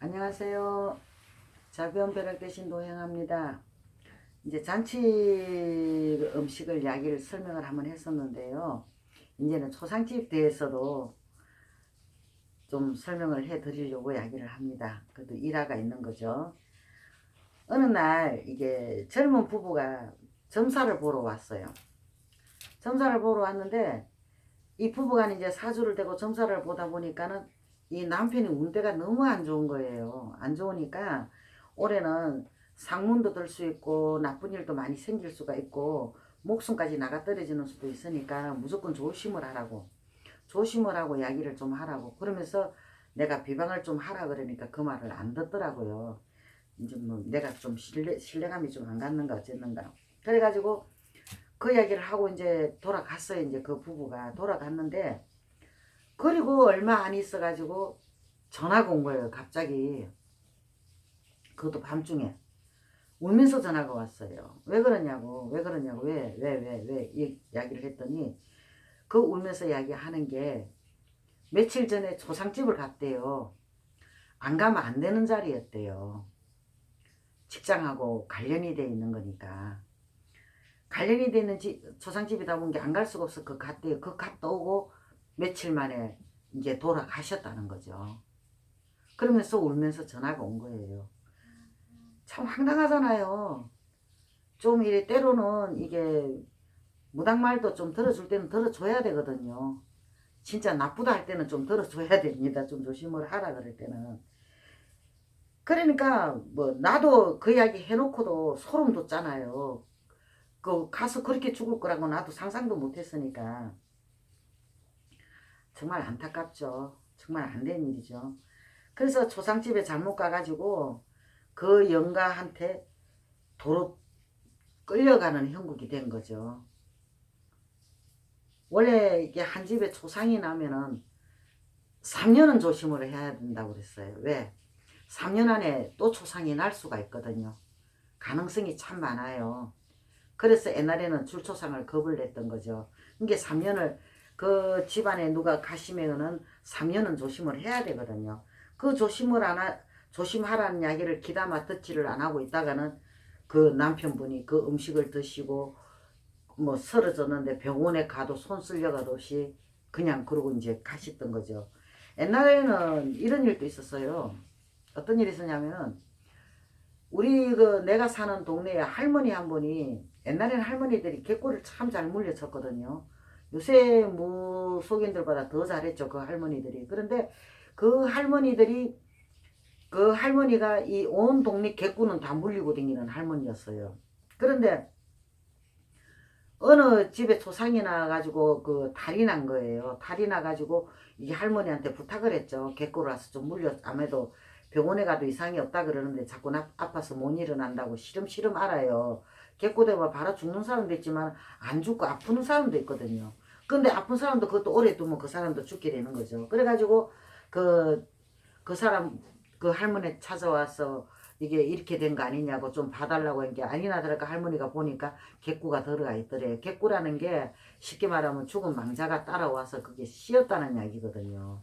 안녕하세요. 자변벼락 대신 노행합니다. 이제 잔치 음식을 이야기를 설명을 한번 했었는데요. 이제는 초상집 대해서도 좀 설명을 해 드리려고 이야기를 합니다. 그것도 일화가 있는 거죠. 어느 날 이게 젊은 부부가 점사를 보러 왔어요. 점사를 보러 왔는데 이 부부가 이제 사주를 대고 점사를 보다 보니까는 이 남편이 운대가 너무 안 좋은 거예요. 안 좋으니까 올해는 상문도 들 수 있고 나쁜 일도 많이 생길 수가 있고 목숨까지 나가 떨어지는 수도 있으니까 무조건 조심을 하라고 이야기를 좀 하라고 그러면서 내가 비방을 좀 하라 그러니까 그 말을 안 듣더라고요. 이제 뭐 내가 좀 신뢰감이 좀 안 갔는가 어쨌는가 그래가지고 그 이야기를 하고 이제 돌아갔어요. 이제 그 부부가 돌아갔는데 그리고 얼마 안 있어가지고 전화가 온 거예요. 갑자기. 그것도 밤중에. 울면서 전화가 왔어요. 왜 그러냐고, 왜, 이야기를 했더니 그 울면서 이야기하는 게 며칠 전에 초상집을 갔대요. 안 가면 안 되는 자리였대요. 직장하고 관련이 돼 있는 거니까. 관련이 돼 있는 초상집이다 보니 안 갈 수가 없어. 그 갔대요. 그 갔다 오고 며칠 만에 이제 돌아가셨다는 거죠. 그러면서 울면서 전화가 온 거예요. 참 황당하잖아요. 좀 이래 때로는 이게 무당말도 좀 들어줄 때는 들어줘야 되거든요. 진짜 나쁘다 할 때는 좀 들어줘야 됩니다. 좀 조심을 하라 그럴 때는. 그러니까 뭐 나도 그 이야기 해놓고도 소름 돋잖아요. 그 가서 그렇게 죽을 거라고 나도 상상도 못했으니까 정말 안타깝죠. 정말 안 된 일이죠. 그래서 초상집에 잘못 가가지고 그 영가한테 도로 끌려가는 형국이 된 거죠. 원래 이게 한 집에 초상이 나면은 3년은 조심을 해야 된다고 그랬어요. 왜? 3년 안에 또 초상이 날 수가 있거든요. 가능성이 참 많아요. 그래서 옛날에는 줄초상을 겁을 냈던 거죠. 이게 3년을 그 집안에 누가 가시면은 3년은 조심을 해야 되거든요. 그 조심하라는 이야기를 귀담아 듣지를 안 하고 있다가는 그 남편분이 그 음식을 드시고 뭐 쓰러졌는데 병원에 가도 손 쓸려가 없이 그냥 그러고 이제 가셨던 거죠. 옛날에는 이런 일도 있었어요. 어떤 일이 있었냐면은 우리 그 내가 사는 동네에 할머니 한 분이 옛날에는 할머니들이 개꼬리를 참 잘 물려쳤거든요. 요새 무속인들보다 더 잘했죠. 그 할머니들이. 그런데 그 할머니들이 그 할머니가 이 온 동네 개꾸는 다 물리고 다니는 할머니였어요. 그런데 어느 집에 초상이 나가지고 그 탈이 난 거예요. 탈이 나가지고 이 할머니한테 부탁을 했죠. 개꼬를 와서 좀 물려. 아무래도 병원에 가도 이상이 없다 그러는데 자꾸 아파서 못 일어난다고 시름시름 알아요. 개꼬 되면 바로 죽는 사람도 있지만 안 죽고 아프는 사람도 있거든요. 근데 아픈 사람도 그것도 오래 두면 그 사람도 죽게 되는 거죠. 그래가지고 그, 그 사람 그 할머니 찾아와서 이게 이렇게 된 거 아니냐고 좀 봐달라고 한 게 아니나 다를까 할머니가 보니까 객구가 들어가 있더래. 객구라는 게 쉽게 말하면 죽은 망자가 따라와서 그게 씌었다는 이야기거든요.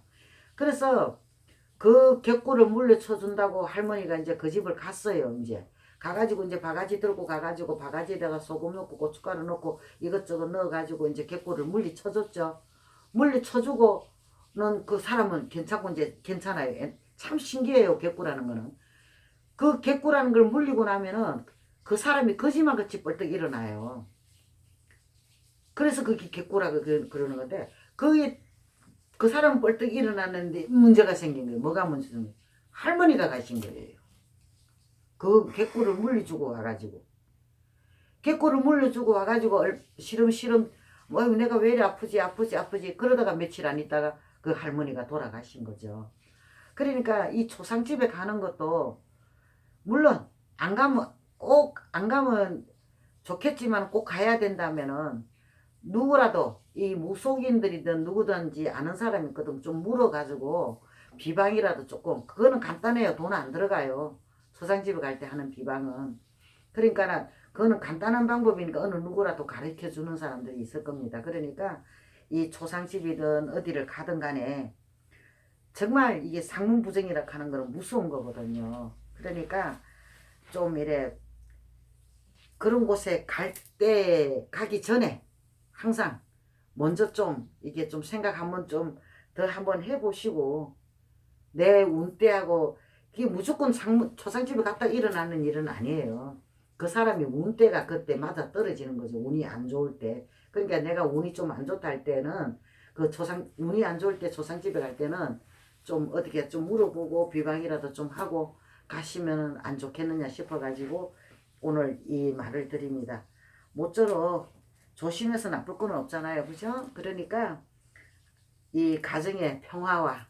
그래서 그 객구를 물려쳐 준다고 할머니가 이제 그 집을 갔어요. 이제 가가지고 이제 바가지 들고 가가지고 바가지에다가 소금 넣고 고춧가루 넣고 이것저것 넣어가지고 이제 객구를 물리쳐줬죠. 물리쳐주고는 그 사람은 괜찮고 이제 괜찮아요. 참 신기해요. 객구라는 거는. 그 객구라는 걸 물리고 나면은 그 사람이 거짓말같이 벌떡 일어나요. 그래서 그게 객구라고 그러는 건데 그게 그 사람은 벌떡 일어났는데 문제가 생긴 거예요. 뭐가 문제인 거예요? 할머니가 가신 거예요. 그 객구를 물려주고 와가지고 객구를 물려주고 와가지고 시름시름 뭐 내가 왜 이래 아프지 그러다가 며칠 안 있다가 그 할머니가 돌아가신 거죠. 그러니까 이 초상집에 가는 것도 물론 안 가면 꼭 안 가면 좋겠지만 꼭 가야 된다면은 누구라도 이 무속인들이든 누구든지 아는 사람이 있거든 좀 물어가지고 비방이라도 조금 그거는 간단해요. 돈 안 들어가요. 초상집에 갈 때 하는 비방은 그러니까 그거는 간단한 방법이니까 어느 누구라도 가르쳐 주는 사람들이 있을 겁니다. 그러니까 이 초상집이든 어디를 가든 간에 정말 이게 상문부정이라 하는 거는 무서운 거거든요. 그러니까 좀 이래 그런 곳에 가기 전에 항상 먼저 좀 이게 좀 생각 한번 좀 더 한번 해보시고 내 운때하고 이게 무조건 초상집에 갔다 일어나는 일은 아니에요. 그 사람이 운때가 그때 맞아 떨어지는 거죠. 운이 안 좋을 때. 그러니까 내가 운이 좀 안 좋다 할 때는 운이 안 좋을 때 초상집에 갈 때는 좀 어떻게 좀 물어보고 비방이라도 좀 하고 가시면 안 좋겠느냐 싶어가지고 오늘 이 말을 드립니다. 모쪼록 조심해서 나쁠 건 없잖아요. 그죠? 그러니까 이 가정의 평화와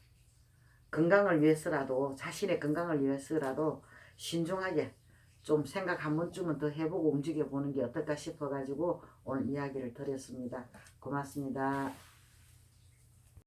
건강을 위해서라도 자신의 건강을 위해서라도 신중하게 좀 생각 한 번쯤은 더 해보고 움직여 보는 게 어떨까 싶어 가지고 오늘 이야기를 드렸습니다. 고맙습니다.